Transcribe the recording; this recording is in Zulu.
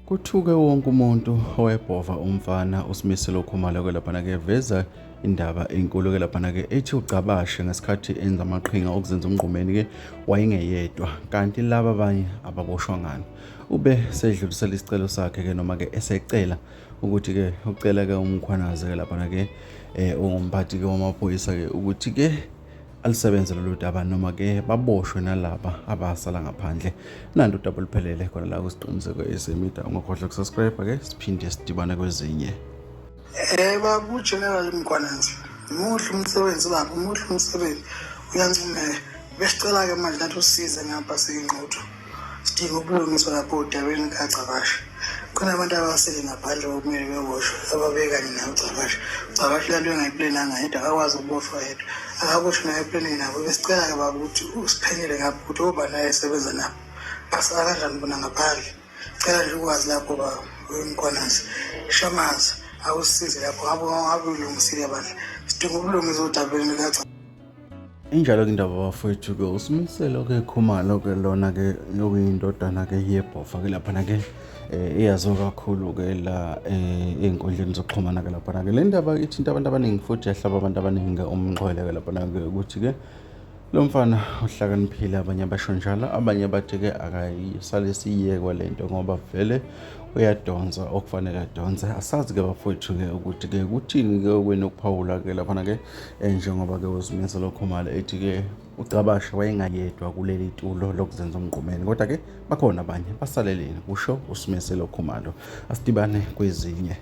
Kuthuke wonke umuntu owebhova umfana uSimiselo Khumalo-ke laphana-ke veza indaba enkulu-ke laphana-ke ethi ucabashe ngesikhathi enza amaqhinga okuzenza umngqumeni-ke wayengeyedwa, kanti laba abanye ababoshwa ngani. Ube sedlulisela isicelo sakhe-ke noma-ke esecela ukuthi-ke ucela-ke umkhwanazi-ke laphana-ke ongumphathi-ke wamaphoyisa-ke ukuthi-ke alisebenze lolu daba noma-ke baboshwe nalaba abasala ngaphandle. Nanto udaba oluphelele khona la kusiqiniseko esemida. Ungakhohlwa ukusubscribe-ke siphinde sidibane kwezinye. Baba uGeneral Mkhwanazi, muhle umsebenzi baba, muhle umsebenzi, uyancomeka. Besicela-ke manje nathi usisize ngapha siyingqodo. Sidinga ukulungiswa lapho odabeni likaCabashe. Khona abantu abasele ngaphandle okumele beboshwe, ababekanye nawe uCabashe. uCabashe lento engayiplenanga yedwa, akakwazi ukuboshwa yedwa. Akaboshwe naye eplenini nabo. Besicela-ke baba ukuthi usiphenyele ngapho ukuthi oba naye esebenza nabo. Basala kanjani bona ngaphandle? Cela nje ukwazi lapho baba, Mkhwanazi. Shamazi, awusisize lapho ngabe ulungisile bandla. Sidinga ukulungiswa odabeni likaCabashe. Injalo-ke indaba bafowethu-ke uSimiselo-ke Khumalo-ke lona-ke okuyindodana-ke yebhova-ke laphana-ke eyaziwa kakhulu-ke la ey'nkundleni zokuxhumana-ke laphana-ke. Le ndaba ithinta abantu abaningi futhi yahlaba abantu abaningi umxhwele-ke laphana-ke ukuthi-ke lo mfana uhlakaniphile, abanye abasho njalo, abanye bathi-ke akayisale siyiyekwa lento ngoba vele uyadonsa okufanele adonse. Asazi-ke bafowethu-ke ukuthi-ke kuthini-ke okwenu ukuphawula-ke laphana-ke njengoba-ke uSimiselo Khumalo ethi-ke uCabashe wayengayedwa kuleli tulo lokuzenza umngqumeni, kodwa-ke bakhona abanye basaleleni, kusho uSimiselo Khumalo. Asidibane kwezinye.